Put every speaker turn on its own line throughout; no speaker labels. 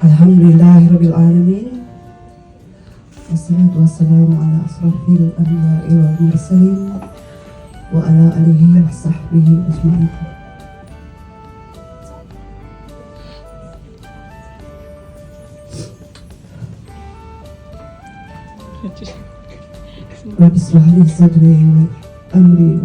Alhamdulillahirabbil alamin. Wassalatu wassalamu ala asrafil anbiya'i wal mursalin wa ala alihi wa sahbihi ajma'in. Rabbi ishrah li sadri wa amri.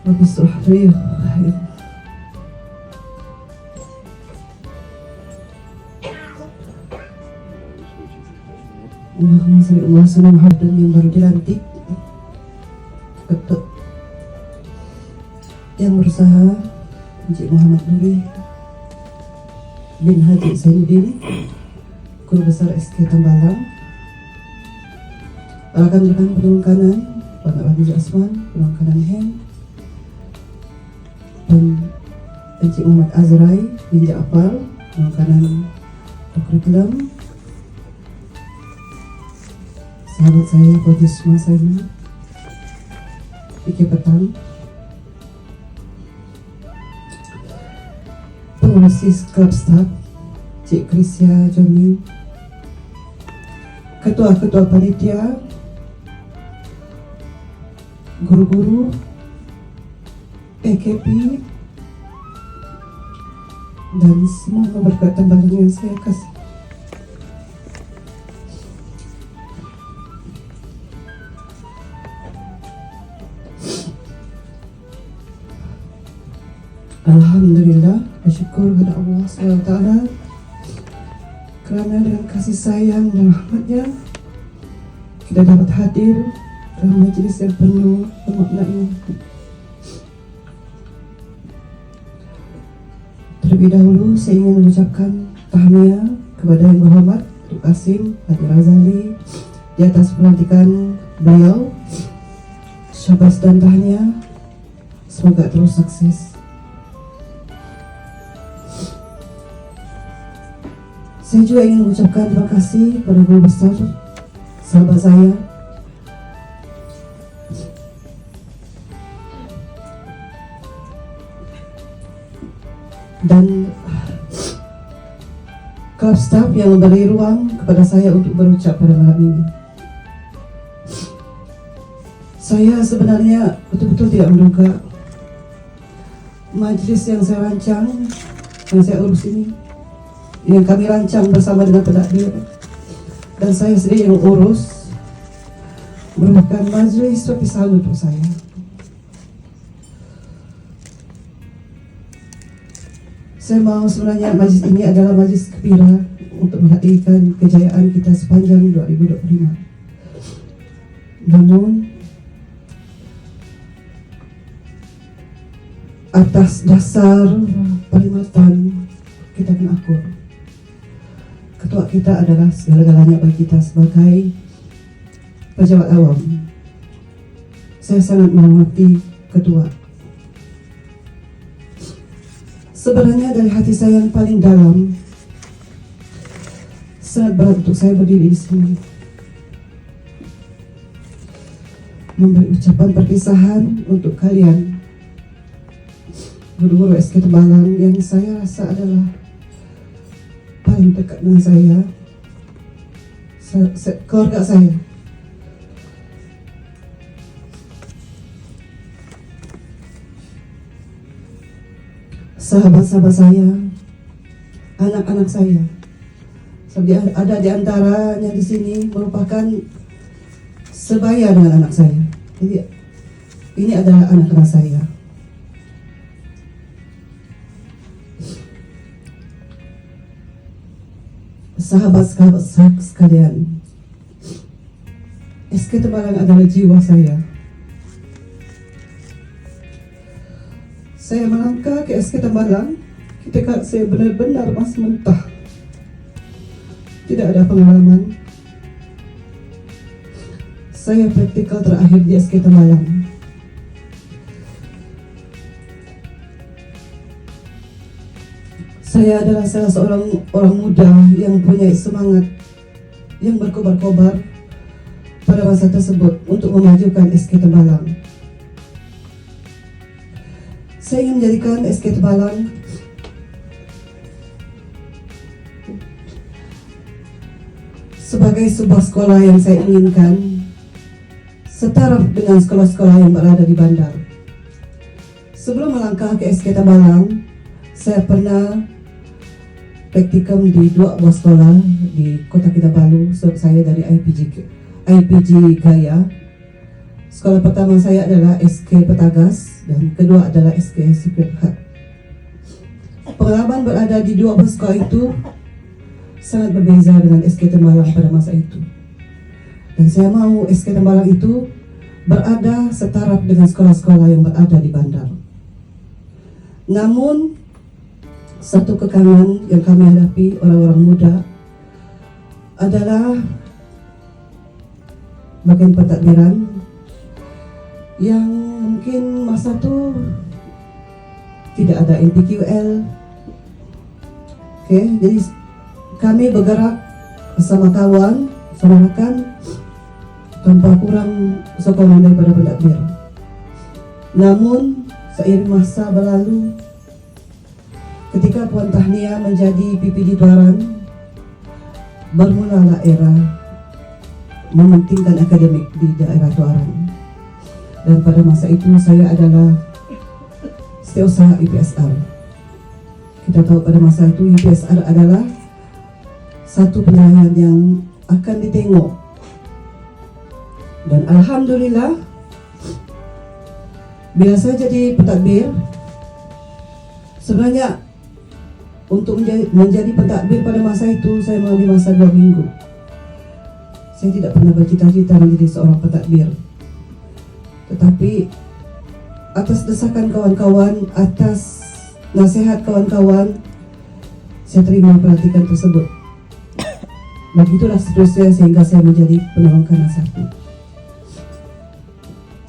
Rabbi ishrah li Allahumma salli ala sayyidina Muhammad yang baru dilantik yang berusaha Encik Muhammad Nuri bin Haji Zainuddin, Guru Besar SK Tambalang, rekan-rekan penolong kanan Pak Abdi Asman, penolong kanan Hen, dan Encik Muhammad Azrai bin Ja'far, penolong kanan Kurikulum, sahabat saya Fauzi Sumasana, Iki Petang, pengurus Club Staff Cik Krisya Joni, ketua-ketua panitia, guru-guru, PKP, dan semua berkat tambahan yang saya kasih. Alhamdulillah, bersyukur kepada Allah SWT kerana dengan kasih sayang dan rahmatnya kita dapat hadir dalam majlis yang penuh bermakna ini. Terlebih dahulu saya ingin mengucapkan tahniah kepada Yang Berhormat Datuk Kasim Haji Razali di atas pelantikan beliau. Syabas dan tahniah, semoga terus sukses. Saya juga ingin mengucapkan terima kasih kepada guru besar, sahabat saya, dan club staff yang memberi ruang kepada saya untuk berucap pada malam ini. Saya sebenarnya betul-betul tidak menduga majlis yang saya rancang, yang saya urus ini, yang kami rancang bersama dengan pentadbir dan saya sendiri yang urus, merupakan majlis perpisahan untuk saya. Saya mahu sebenarnya majlis ini adalah majlis gembira untuk menghadirkan kejayaan kita sepanjang 2025. Namun atas dasar perkhidmatan kita kena akur. Ketua kita adalah segala-galanya bagi kita sebagai pejabat awam. Saya sangat menghormati ketua. Sebenarnya dari hati saya yang paling dalam, sangat berat untuk saya berdiri di sini memberi ucapan perpisahan untuk kalian guru-guru SK Tambalang yang saya rasa adalah paling dekat dengan saya, keluarga saya. Sahabat-sahabat saya, anak-anak saya. Sebab ada di antaranya di sini merupakan sebaya dengan anak saya. Jadi ini adalah anak-anak saya. Sahabat-sahabat sekalian, SK Tambalang adalah jiwa saya. Saya melangkah ke SK Tambalang ketika saya benar-benar masih mentah, tidak ada pengalaman. Saya praktikal terakhir di SK Tambalang. Saya adalah salah seorang orang muda yang punya semangat, yang berkobar-kobar pada masa tersebut untuk memajukan SK Tambalang. Saya ingin menjadikan SK Tambalang sebagai sebuah sekolah yang saya inginkan setaraf dengan sekolah-sekolah yang berada di bandar. Sebelum melangkah ke SK Tambalang, saya pernah praktikum di 2 buah sekolah di Kota Kinabalu. Sebab saya dari IPG Gaya. Sekolah pertama saya adalah SK Petagas dan kedua adalah SK Secret Heart. Pengalaman berada di 2 buah sekolah itu sangat berbeza dengan SK Tambalang pada masa itu. Dan saya mau SK Tambalang itu berada setaraf dengan sekolah-sekolah yang berada di bandar. Namun, satu kekangan yang kami hadapi orang-orang muda adalah bagian pentadbiran yang mungkin masa itu tidak ada NPQL. Jadi kami bergerak bersama kawan, bersama rekan tanpa kurang sokongan daripada pentadbir. Namun seiring masa berlalu, ketika Puan Tahnia menjadi PPD Tuaran, bermulalah era mementingkan akademik di daerah Tuaran. Dan pada masa itu saya adalah setiausaha IPSR. Kita tahu pada masa itu IPSR adalah satu penilaian yang akan ditengok. Dan alhamdulillah, bila saya jadi pentadbir, sebenarnya untuk menjadi pentadbir pada masa itu saya mengambil masa 2 minggu. Saya tidak pernah bercita-cita menjadi seorang pentadbir. Tetapi atas desakan kawan-kawan, atas nasihat kawan-kawan, saya terima pelatihan tersebut. Begitulah seterusnya sehingga saya menjadi penolong kanan 1.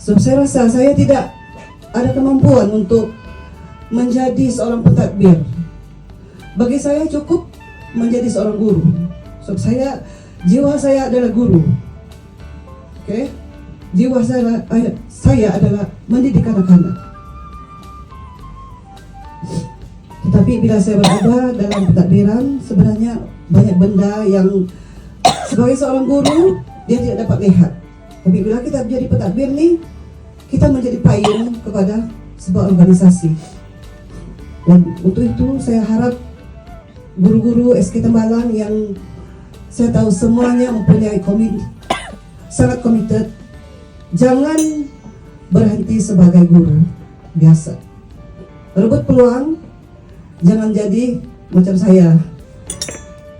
Sebab saya rasa saya tidak ada kemampuan untuk menjadi seorang pentadbir. Bagi saya cukup menjadi seorang guru. Sebab jiwa saya adalah guru. Jiwa saya adalah mendidik anak-anak. Tetapi bila saya berada dalam pentadbiran, sebenarnya banyak benda yang sebagai seorang guru dia tidak dapat lihat. Tapi bila kita menjadi pentadbir nih, kita menjadi payung kepada sebuah organisasi. Dan untuk itu saya harap guru-guru SK Tambalang yang saya tahu semuanya mempunyai sangat komited, jangan berhenti sebagai guru biasa. Rebut peluang, jangan jadi macam saya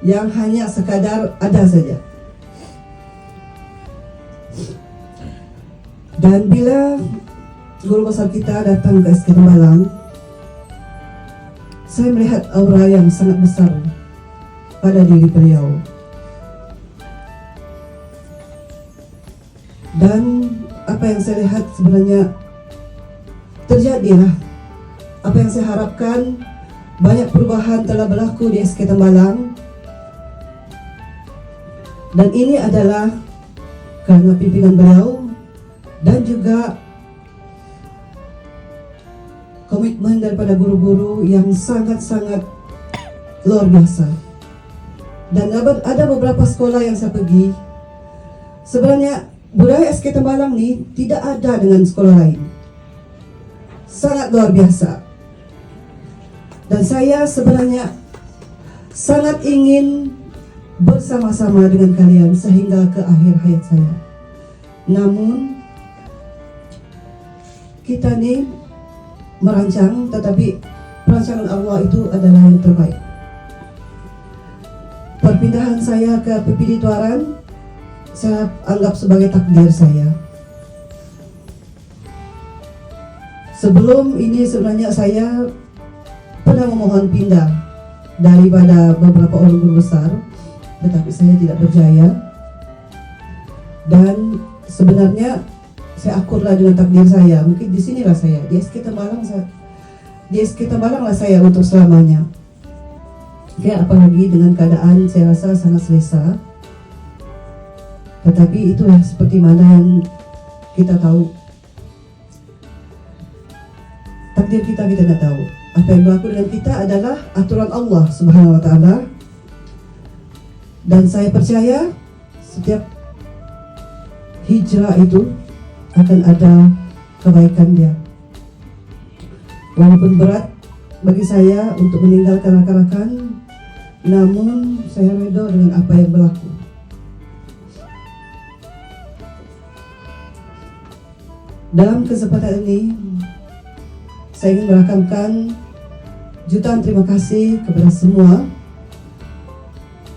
yang hanya sekadar ada saja. Dan bila guru besar kita datang ke SK Tambalang, saya melihat aura yang sangat besar pada diri beliau. Dan apa yang saya lihat sebenarnya terjadilah. Apa yang saya harapkan, banyak perubahan telah berlaku di SK Tambalang. Dan ini adalah karena pimpinan beliau dan juga komitmen daripada guru-guru yang sangat-sangat luar biasa. Dan ada beberapa sekolah yang saya pergi, sebenarnya budaya SK Tambalang ni tidak ada dengan sekolah lain. Sangat luar biasa. Dan saya sebenarnya sangat ingin bersama-sama dengan kalian sehingga ke akhir hayat saya. Namun kita ni merancang, tetapi perancangan Allah itu adalah yang terbaik. Perpindahan saya ke PPD Tuaran saya anggap sebagai takdir saya. Sebelum ini sebenarnya saya pernah memohon pindah daripada beberapa orang guru besar, tetapi saya tidak berjaya. Dan sebenarnya saya akurlah dengan takdir saya. Mungkin di sinilah saya, di SK Tambalang lah saya untuk selamanya. Apalagi dengan keadaan saya rasa sangat selesa. Tetapi itulah seperti mana yang kita tahu. Takdir kita tidak tahu. Apa yang berlaku dengan kita adalah aturan Allah Subhanahu wa Ta'ala. Dan saya percaya setiap hijrah itu akan ada kebaikan dia. Walaupun berat bagi saya untuk meninggalkan rakan-rakan, namun saya ridho dengan apa yang berlaku. Dalam kesempatan ini, saya ingin merakamkan jutaan terima kasih kepada semua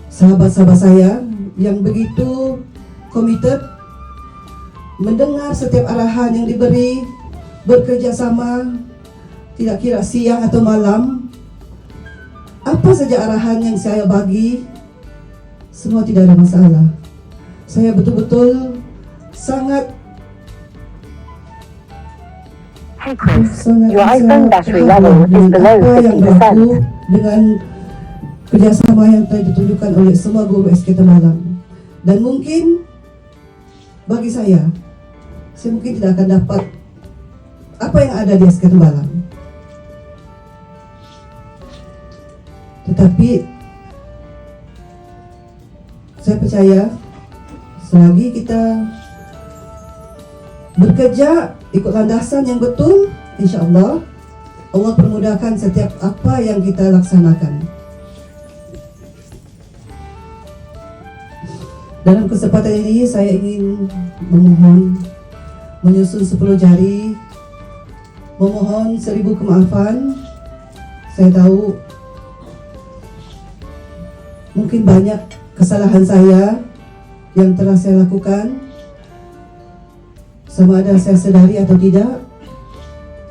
sahabat-sahabat saya yang begitu komited mendengar setiap arahan yang diberi, bekerja sama, tidak kira siang atau malam. Apa saja arahan yang saya bagi, semua tidak ada masalah. Saya betul-betul sangat
Hey Chris, your iPhone battery level is below 50%.
Dengan kerjasama yang telah ditunjukkan oleh semua guru SK Temalang. Dan mungkin bagi saya mungkin tidak akan dapat apa yang ada di SK Temalang. Tetapi saya percaya selagi kita bekerja ikut landasan yang betul, insya Allah Allah permudahkan setiap apa yang kita laksanakan. Dalam kesempatan ini saya ingin memohon, menyusun 10 jari, memohon 1000 kemaafan. Saya tahu mungkin banyak kesalahan saya yang telah saya lakukan. Sama ada saya sedari atau tidak,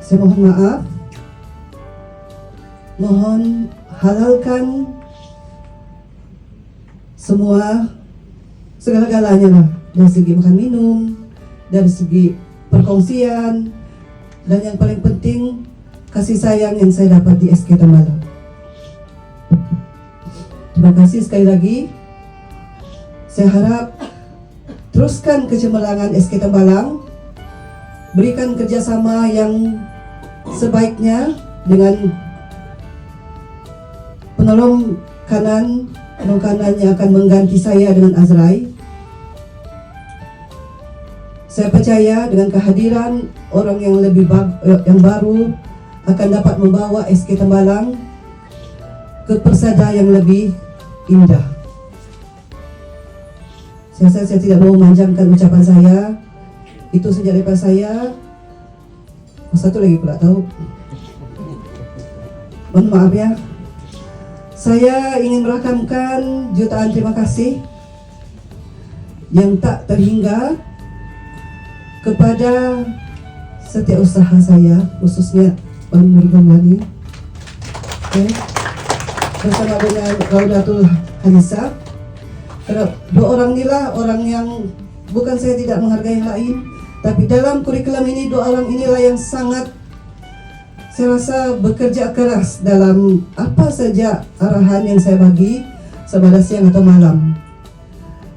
saya mohon maaf. Mohon halalkan semua segala-galanya lah, dari segi makan minum, dari segi perkongsian, dan yang paling penting kasih sayang yang saya dapat di SK Temalang. Terima kasih sekali lagi. Saya harap teruskan kecemerlangan SK Temalang, berikan kerjasama yang sebaiknya dengan penolong kanan yang akan mengganti saya dengan Azrai. Saya percaya dengan kehadiran orang yang lebih yang baru akan dapat membawa SK Temalang ke persada yang lebih indah. Saya tidak mau memanjangkan ucapan saya. Itu saja daripada saya. Satu lagi pula tahu. Mohon maaf ya. Saya ingin merakamkan jutaan terima kasih yang tak terhingga kepada setiap usaha saya, khususnya Bang Nurgawani, bersama dengan Raudatul Hanisa. Karena dua orang inilah orang yang bukan saya tidak menghargai yang lain, tapi dalam kurikulum ini dua orang inilah yang sangat saya rasa bekerja keras dalam apa saja arahan yang saya bagi, sama ada siang atau malam.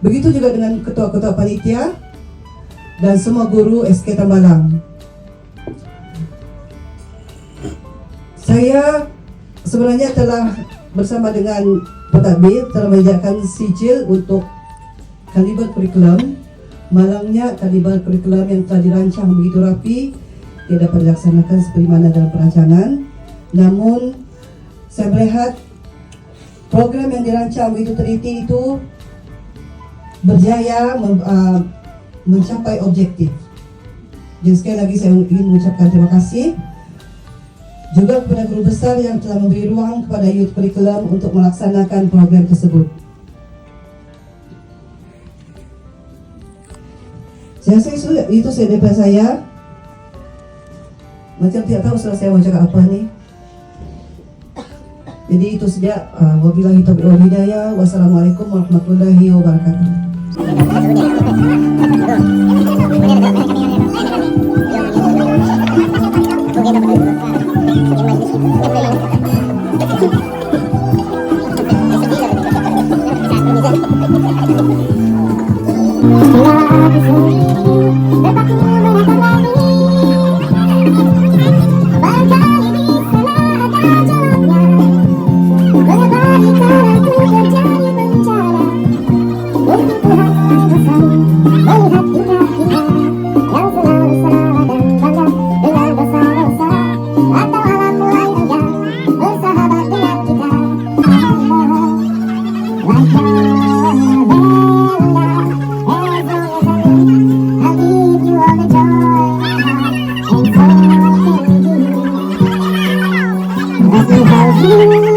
Begitu juga dengan ketua-ketua panitia dan semua guru SK Temalang. Saya sebenarnya telah bersama dengan pentadbir telah menyediakan sijil untuk kaliber kurikulum. Malangnya kaliber kurikulum yang telah dirancang begitu rapi, dia dapat dilaksanakan seperti mana dalam perancangan. Namun saya melihat program yang dirancang begitu teliti itu berjaya mencapai objektif. Jadi sekali lagi saya ingin mengucapkan terima kasih juga kepada guru besar yang telah memberi ruang kepada youth curriculum untuk melaksanakan program tersebut. Saya rasa itu saya daripada saya. Macam tidak tahu setelah saya mau cakap apa nih. Jadi itu saja. Wabillahi taufiq wal hidayah. Wassalamualaikum warahmatullahi wabarakatuh.
Let me hold you.